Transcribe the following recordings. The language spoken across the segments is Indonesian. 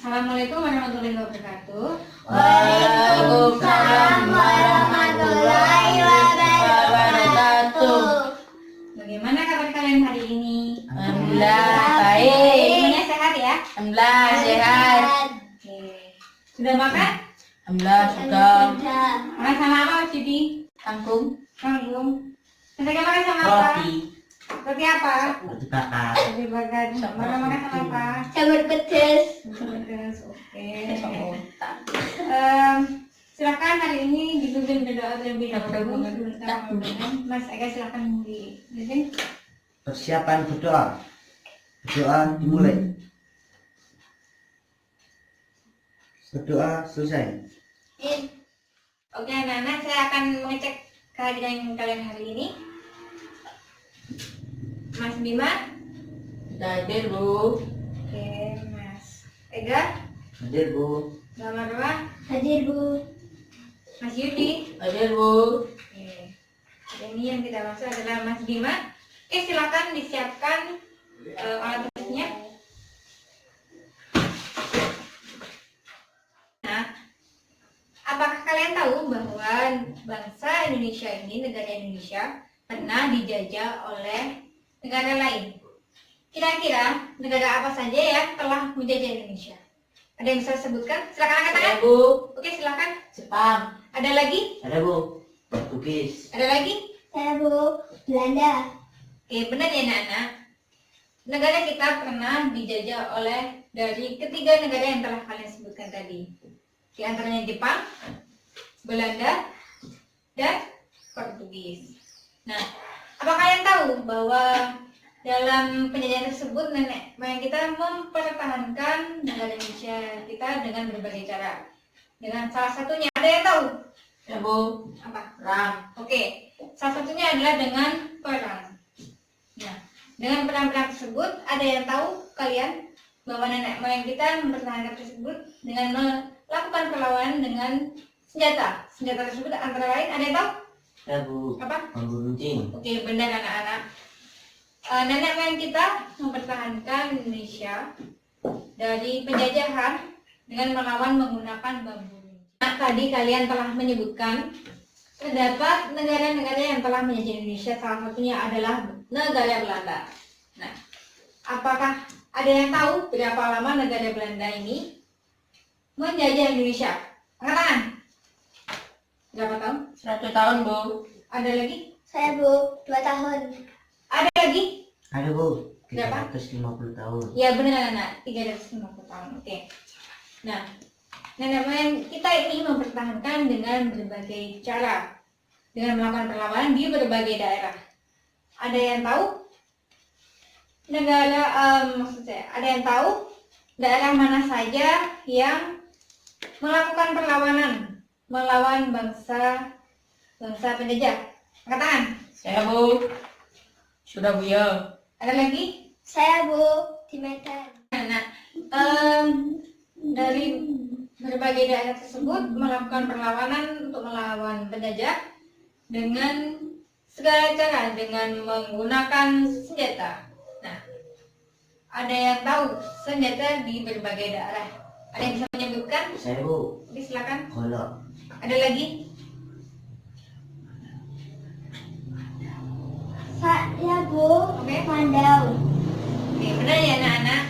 Assalamualaikum warahmatullahi wabarakatuh. Waalaikumsalam warahmatullahi wabarakatuh. Bagaimana kabar kalian hari ini? Alhamdulillah baik. Semuanya sehat ya? Alhamdulillah sehat. Oke. Sudah makan? Alhamdulillah sudah. Makan sama apa, Mas Yudi? Kangkung. Kangkung. Nanti makan sama apa? Roti. Roti apa? Roti bakar. Roti bakar. Makan sama apa? Sambal pedas. Pedas. Oke. Otak. Silakan hari ini dipimpin berdoa terlebih dahulu. Tak. Mas Ega silakan dipimpin. Persiapan berdoa. Berdoa dimulai. Berdoa selesai. Oke anak-anak, saya akan mengecek kehadiran kalian hari ini. Mas Bima. Hadir Bu. Oke, Mas Ega. Hadir Bu. Mbak Marwa. Hadir Bu. Mas Yudi. Hadir Bu. Oke. Ini yang kita maksud adalah Mas Bima. Oke, silakan disiapkan alat tulisnya. Nah, apakah kalian tahu bahwa bangsa Indonesia ini, negara Indonesia, pernah dijajah oleh negara lain? Kira-kira negara apa saja yang telah menjajah Indonesia? Ada yang bisa sebutkan? Silakan angkat tangan. Bu. Oke, silakan. Jepang. Ada lagi? Ada Bu. Portugis. Ada lagi? Saya Bu. Belanda. Oke, benar ya anak-anak. Negara kita pernah dijajah oleh dari ketiga negara yang telah kalian sebutkan tadi. Di antaranya Jepang, Belanda, dan Portugis. Nah, apa kalian tahu bahwa dalam penjajahan tersebut nenek moyang kita mempertahankan negara Indonesia kita dengan berbagai cara. Dengan salah satunya, ada yang tahu? Ya Bu. Apa? Perang. Oke, salah satunya adalah dengan perang. Nah, dengan perang-perang tersebut, ada yang tahu kalian bahwa nenek moyang kita mempertahankan tersebut dengan melakukan perlawanan dengan senjata. Senjata tersebut antara lain ada yang tahu? Ada Bu. Apa? Bambu runcing. Oke, benar anak-anak. Nenek moyang kita mempertahankan Indonesia dari penjajahan dengan melawan menggunakan bambu runcing. Nah, tadi kalian telah menyebutkan terdapat negara-negara yang telah menjajah Indonesia, salah satunya adalah negara Belanda. Nah, apakah ada yang tahu berapa lama negara Belanda ini menjajah Indonesia? Angkat tangan. Berapa tahun? 100 tahun Bu. Ada lagi? Saya Bu. 2 tahun. Ada lagi? Ada Bu. Berapa? 350 tahun. Ya benar anak, 350 tahun. Oke. Nah, nenek moyang kita ini mempertahankan dengan berbagai cara, dengan melakukan perlawanan di berbagai daerah. Ada yang tahu negara, ada yang tahu daerah mana saja yang melakukan perlawanan melawan bangsa penjajah? Angkat tangan. Saya Bu. Sudah Bu ya. Ada lagi? Saya Bu. Di Medan. Nah, dari berbagai daerah tersebut melakukan perlawanan untuk melawan penjajah dengan segala cara, dengan menggunakan senjata. Nah, ada yang tahu senjata di berbagai daerah? Ada yang bisa menyebutkan? Saya Bu. Oke, silakan. Golok. Ada lagi? Saya Bu. Oke. Mandau. Oke, benar ya anak-anak.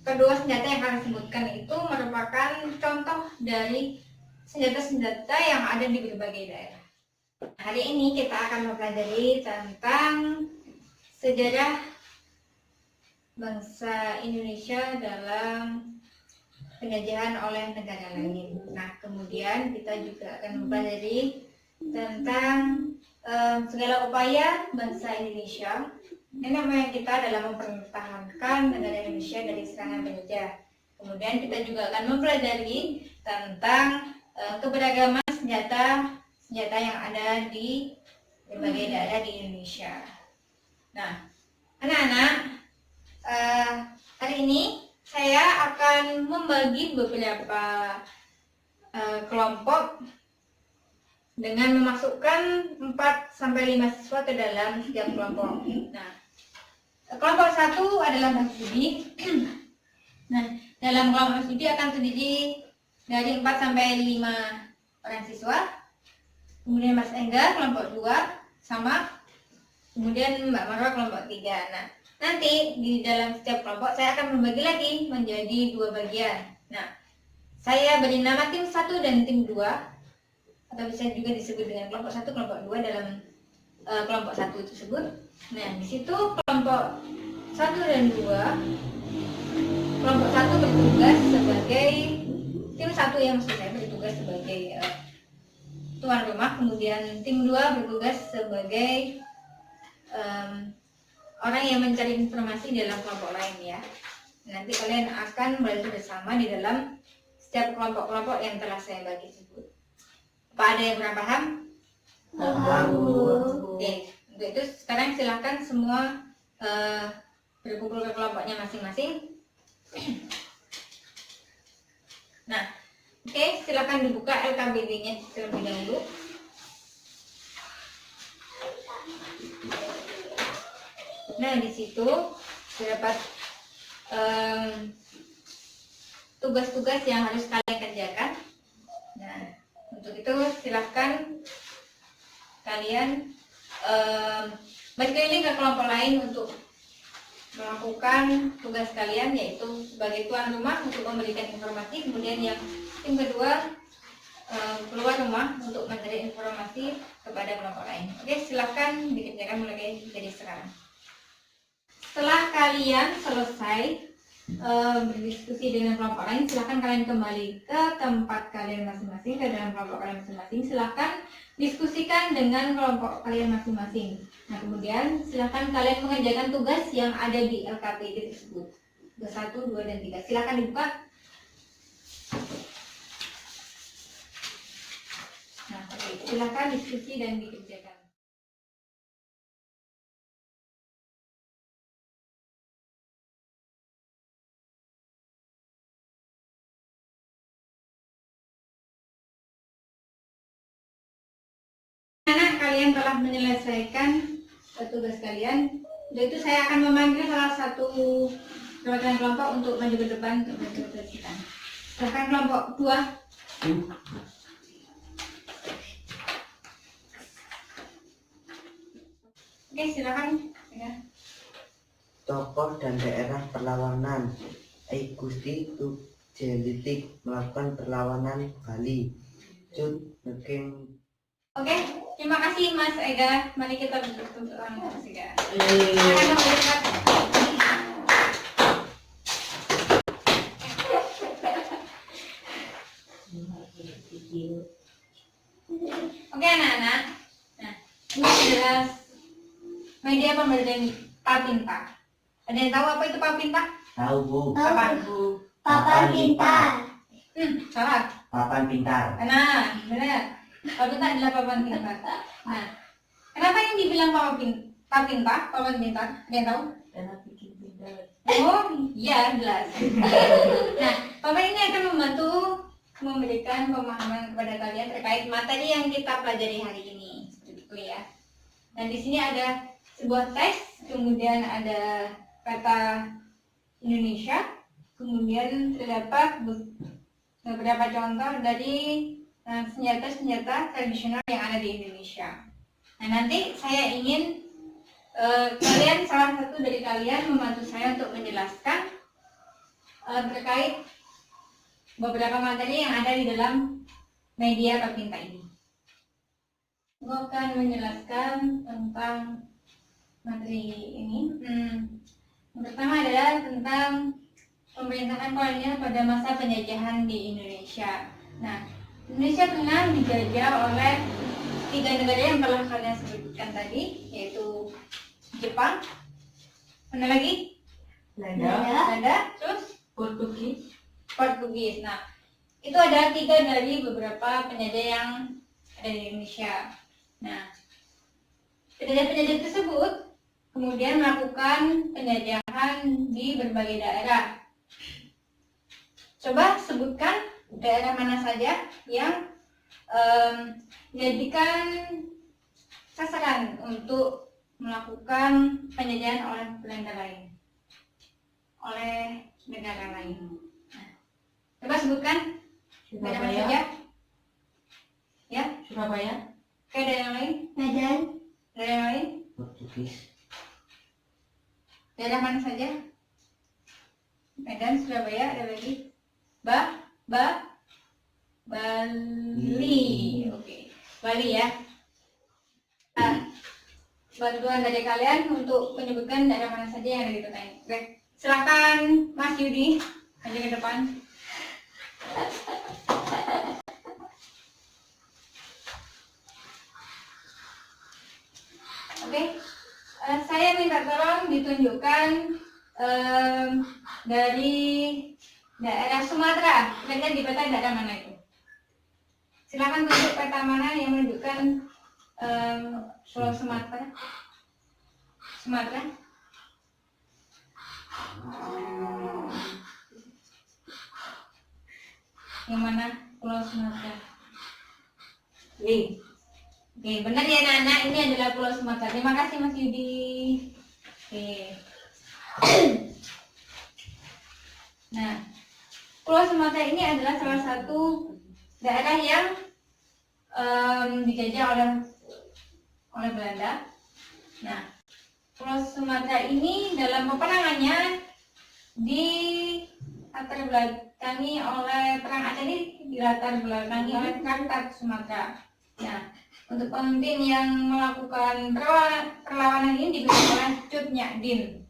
Kedua senjata yang kalian sebutkan itu merupakan contoh dari senjata-senjata yang ada di berbagai daerah. Hari ini kita akan mempelajari tentang sejarah bangsa Indonesia dalam penjajahan oleh negara lain. Nah, kemudian kita juga akan mempelajari tentang segala upaya bangsa Indonesia, nenek moyang kita dalam mempertahankan negara Indonesia dari serangan penjajah. Kemudian kita juga akan mempelajari tentang keberagaman senjata yang ada di berbagai daerah di Indonesia. Nah, anak-anak, hari ini saya akan membagi beberapa kelompok dengan memasukkan 4 sampai 5 siswa ke dalam setiap kelompok. Nah, Kelompok 1 adalah Mas Budi. Nah, dalam kelompok Mas Budi akan terdiri dari 4 sampai 5 orang siswa. Kemudian Mas Engga kelompok 2 sama. Kemudian Mbak Marwa kelompok 3. Nah, nanti di dalam setiap kelompok saya akan membagi lagi menjadi 2 bagian. Nah, saya beri nama tim 1 dan tim 2, atau bisa juga disebut dengan kelompok 1, kelompok 2 dalam kelompok 1 tersebut. Nah, di situ kelompok 1 dan 2, kelompok 1 bertugas sebagai tim 1 yang maksud saya bertugas sebagai tuan rumah, kemudian tim 2 bertugas sebagai orang yang mencari informasi dalam kelompok lain ya. Nanti kalian akan berada bersama di dalam setiap kelompok-kelompok yang telah saya bagi sebut. Apa ada yang kurang paham? Paham, Bu. Oke, untuk itu sekarang silahkan semua berkumpul ke kelompoknya masing-masing. Nah, oke, silahkan dibuka LKBD-nya terlebih dahulu. Nah, di situ terdapat tugas-tugas yang harus kalian kerjakan. Nah, untuk itu silahkan kalian berkeliling ke kelompok lain untuk melakukan tugas kalian, yaitu sebagai tuan rumah untuk memberikan informasi, kemudian yang tim kedua keluar rumah untuk mencari informasi kepada kelompok lain. Oke, silahkan dikerjakan mulai dari sekarang. Setelah kalian selesai berdiskusi dengan kelompok lain, silahkan kalian kembali ke tempat kalian masing-masing, ke dalam kelompok kalian masing-masing. Silahkan diskusikan dengan kelompok kalian masing-masing. Nah, kemudian silahkan kalian mengerjakan tugas yang ada di LKPD tersebut. Tugas 1, 2, dan 3. Silahkan dibuka. Nah, oke. Silahkan diskusi dan dikerjakan. Anak kalian telah menyelesaikan tugas kalian, untuk itu saya akan memanggil salah satu perwakilan kelompok untuk maju ke depan untuk mempresentasikan. Silahkan kelompok 2. Oke, silakan. Ya. Tokoh dan daerah perlawanan. Gusti Jelitik melakukan perlawanan Bali. Cut Neking. Oke, terima kasih Mas Ega. Mari kita bertemu Mas Ega. Silakan kembali ke depan. Oke anak-anak, nah ini adalah media pembelajaran Papinta. Ada yang tahu apa itu Papinta? Tahu, Bu. Apa? Papan pintar. Salah. Papan pintar. Nah, benar. Papinta adalah papan pintar. Nah, kenapa yang dibilang Papinta? Papan pintar? Ada yang tahu? Karena bikin pintar. Oh, iya jelas. Nah, papan ini akan membantu memberikan pemahaman kepada kalian terkait materi yang kita pelajari hari ini, seperti itu ya. Dan di sini ada sebuah teks, kemudian ada kata Indonesia, kemudian terdapat beberapa contoh dari senjata-senjata tradisional yang ada di Indonesia. Nah, nanti saya ingin kalian, salah satu dari kalian membantu saya untuk menjelaskan terkait beberapa materi yang ada di dalam media Papinta ini. Gue akan menjelaskan tentang materi ini. Yang pertama adalah tentang pemerintahan kolonial pada masa penjajahan di Indonesia. Nah, Indonesia pernah dijajah oleh 3 negara yang telah kalian sebutkan tadi, yaitu Jepang, mana lagi? Belanda, terus Portugis. Nah, itu ada 3 dari beberapa penjajah yang ada di Indonesia. Nah, penjajah tersebut kemudian melakukan penjajahan di berbagai daerah. Coba sebutkan daerah mana saja yang dijadikan sasaran untuk melakukan penjajahan oleh Belanda lain, oleh negara lain. Nah, coba sebutkan daerah mana saja? Ya, Surabaya. oke, daerah yang lain? Medan. Daerah yang lain? Portugis. Daerah mana saja? Medan, Surabaya, ada lagi? Bali. Oke, Bali ya. Nah, bantuan dari kalian untuk menyebutkan daerah mana saja yang ada di kota ini. Oke, silakan Mas Yudi maju ke depan. Oke, saya minta tolong ditunjukkan dari daerah Sumatera. Kalian di peta daerah mana itu? Silakan tunjuk peta mana yang menunjukkan Pulau Sumatera. Sumatera. Yang mana Pulau Sumatera? Oke, benar ya anak-anak, ini adalah Pulau Sumatera. Terima kasih Mas Yudi. Oke. Nah, Pulau Sumatera ini adalah salah satu daerah yang dijajah oleh Belanda. Nah, Pulau Sumatera ini dalam peperangannya dilatar belakangi oleh perang Aceh ini dilatar belakangi oleh Kartar Sumatera. Nah, untuk pemimpin yang melakukan perlawanan ini dipilih oleh Cut Nyak Dien.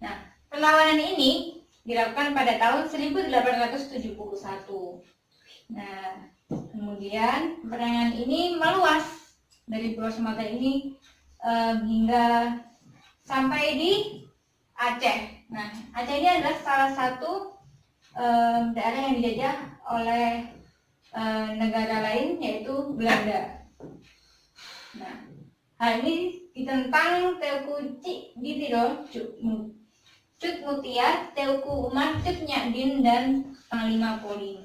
Nah, perlawanan ini dilakukan pada tahun 1871. Nah, kemudian peperangan ini meluas dari Pulau Sumatera ini hingga sampai di Aceh. Nah, Aceh ini adalah salah satu daerah yang dijajah oleh negara lain yaitu Belanda. Nah, hal ini ditentang Teuku Ditiro, Cut Mutia, Teuku Umar, Cut Nyak Dien, dan Panglima Polim.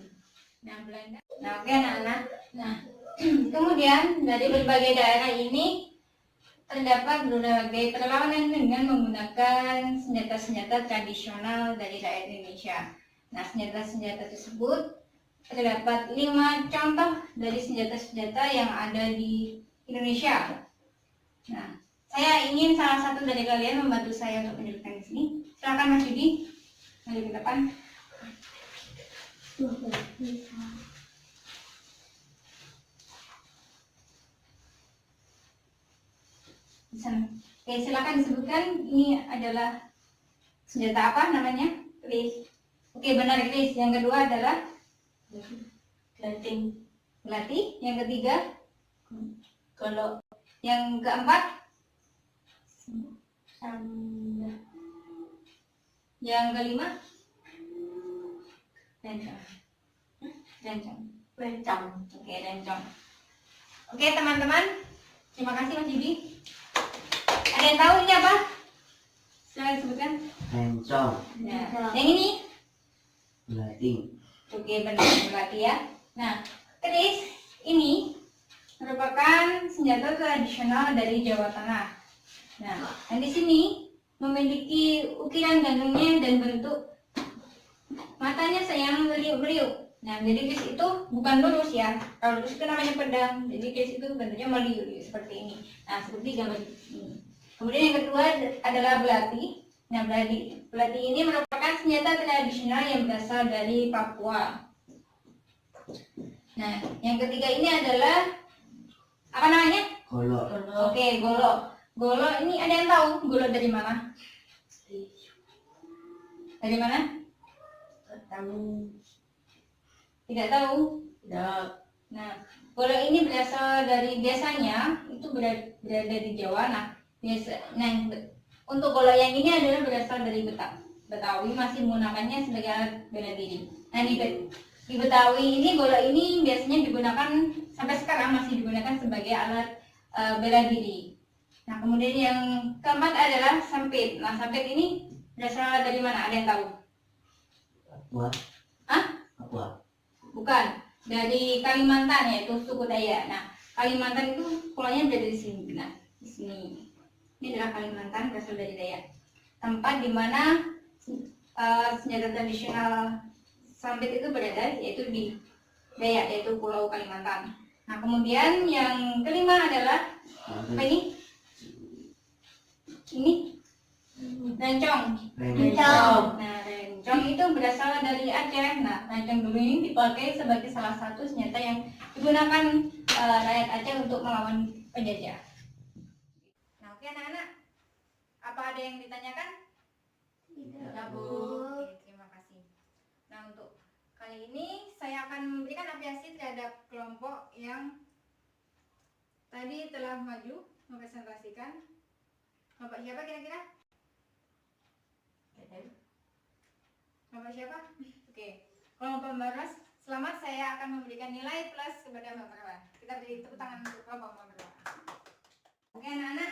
Nah, Belanda. Nah, oke anak-anak. Nah, kemudian dari berbagai daerah ini terdapat berbagai perlawanan dengan menggunakan senjata-senjata tradisional dari daerah Indonesia. Nah, senjata-senjata tersebut terdapat 5 contoh dari senjata-senjata yang ada di Indonesia. Nah, saya ingin salah satu dari kalian membantu saya untuk menunjukkan di sini. Silakan Mas Yudi, maju ke depan. Di sana. Oke, silakan disebutkan ini adalah senjata apa namanya? Kris. Oke, benar Kris. Yang kedua adalah Gating. belati. Yang ketiga, Golok. yang keempat, Sanda. yang kelima, rencong. Rencong. Bencong. Oke, rencong. Oke, teman-teman. Terima kasih Mas Yudi. Ada yang tahu ini apa? Silakan sebutkan. Rencong. Nah, yang ini? Belating. Oke, benar belati ya. Nah, keris ini merupakan senjata tradisional dari Jawa Tengah. Nah, dan di sini memiliki ukiran gantungnya dan bentuk matanya yang meliuk-meliuk. Nah, jadi keris itu bukan lurus ya. Kalau lurus itu namanya pedang. Jadi keris itu bentuknya meliuk seperti ini. Nah, seperti gambar ini. Kemudian yang kedua adalah belati. Nah, belati ini merupakan senjata tradisional yang berasal dari Papua. Nah, yang ketiga ini adalah apa namanya? Golok. Oke, golok. Golok ini ada yang tahu golok dari mana? Dari mana? Tahu. Tidak tahu. Tidak. Nah, golok ini berasal dari biasanya itu berada di Jawa. Nah, untuk golok yang ini adalah berasal dari Betawi, masih menggunakannya sebagai alat bela diri. Nah, di Betawi ini golok ini biasanya digunakan sampai sekarang masih digunakan sebagai alat bela diri. Nah, kemudian yang keempat adalah sampit. Nah, sampit ini berasal dari mana? Ada yang tahu? Papua. Hah? Papua. Bukan, dari Kalimantan yaitu suku Dayak. Nah, Kalimantan itu pulaunya berada di sini. Nah, di sini. Ini adalah Kalimantan, berasal dari Dayak. Tempat di mana senjata tradisional Sambit itu berada, yaitu di Dayak, yaitu Pulau Kalimantan. Nah, kemudian yang kelima adalah apa ini? Ini rencong. Rencong. Nah, rencong itu berasal dari Aceh. Nah, rencong dulu ini dipakai sebagai salah satu senjata yang digunakan rakyat Aceh untuk melawan penjajah. Nah, oke anak-anak, apa ada yang ditanyakan? Tidak, Bu. Oke, terima kasih. Nah, untuk kali ini saya akan memberikan apresiasi terhadap kelompok yang tadi telah maju mempresentasikan. Bapak siapa kira-kira? Bapak siapa? Oke. Kelompok Baras, selamat, saya akan memberikan nilai plus kepada Mbak Marwa. Kita beri tepuk tangan untuk kelompok Mbak Marwa. Oke anak-anak,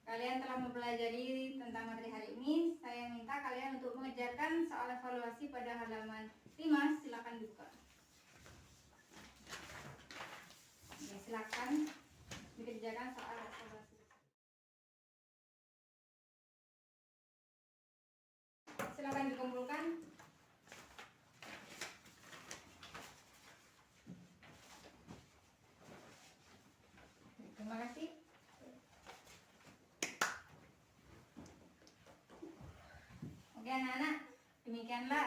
kalian telah mempelajari tentang materi hari ini. Saya minta kalian untuk mengerjakan soal evaluasi pada halaman 5. Silakan dibuka. Ya, silakan dikerjakan soal evaluasi. Silakan dikumpulkan. Terima kasih. Oke anak-anak, demikianlah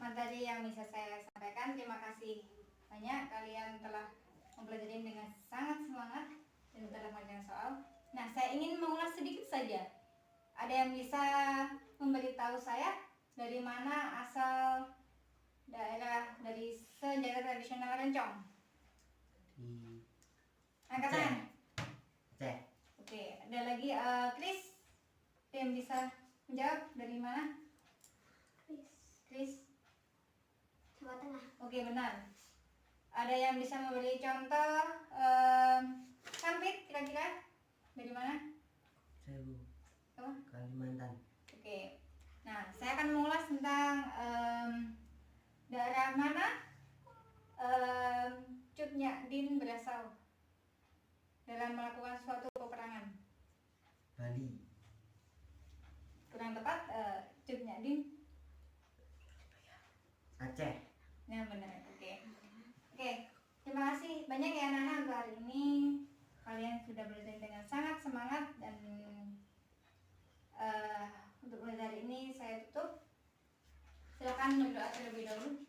materi yang bisa saya sampaikan. Terima kasih banyak, kalian telah mempelajari dengan sangat semangat dan telah mengerjakan soal. Nah, saya ingin mengulas sedikit saja. Ada yang bisa memberitahu saya dari mana asal daerah dari senjata tradisional rencong? Angkat tangan. Aceh. Oke, ada lagi Chris. Ada yang bisa menjawab dari mana? Chris. Jawa Tengah. Oke, benar. Ada yang bisa memberi contoh Sampit kira-kira dari mana? Cebu. Apa? Kalimantan. Oke. Nah, saya akan mengulas tentang daerah mana Cut Nyak Dien berasal dalam melakukan suatu peperangan. Bali. Kurang tepat, Cut Nyak Dien. Aceh. Nah, benar. Oke. Oke. Terima kasih banyak ya anak-anak untuk hari ini. Kalian sudah belajar dengan sangat semangat dan untuk belajar hari ini saya tutup. Silakan berdoa terlebih dahulu.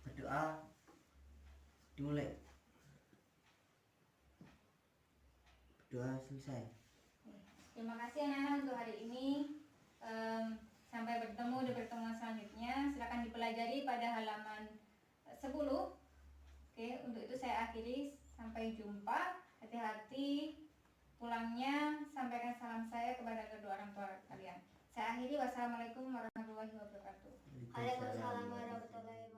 Berdoa. Dimulai. Berdoa selesai. Terima kasih anak-anak untuk hari ini. Sampai bertemu di pertemuan selanjutnya. Silakan dipelajari pada halaman 10. Oke, untuk itu saya akhiri. Sampai jumpa. Hati-hati pulangnya. Sampaikan salam saya kepada kedua orang tua kalian. Saya akhiri. Wassalamualaikum warahmatullahi wabarakatuh. Waalaikumsalam warahmatullahi wabarakatuh.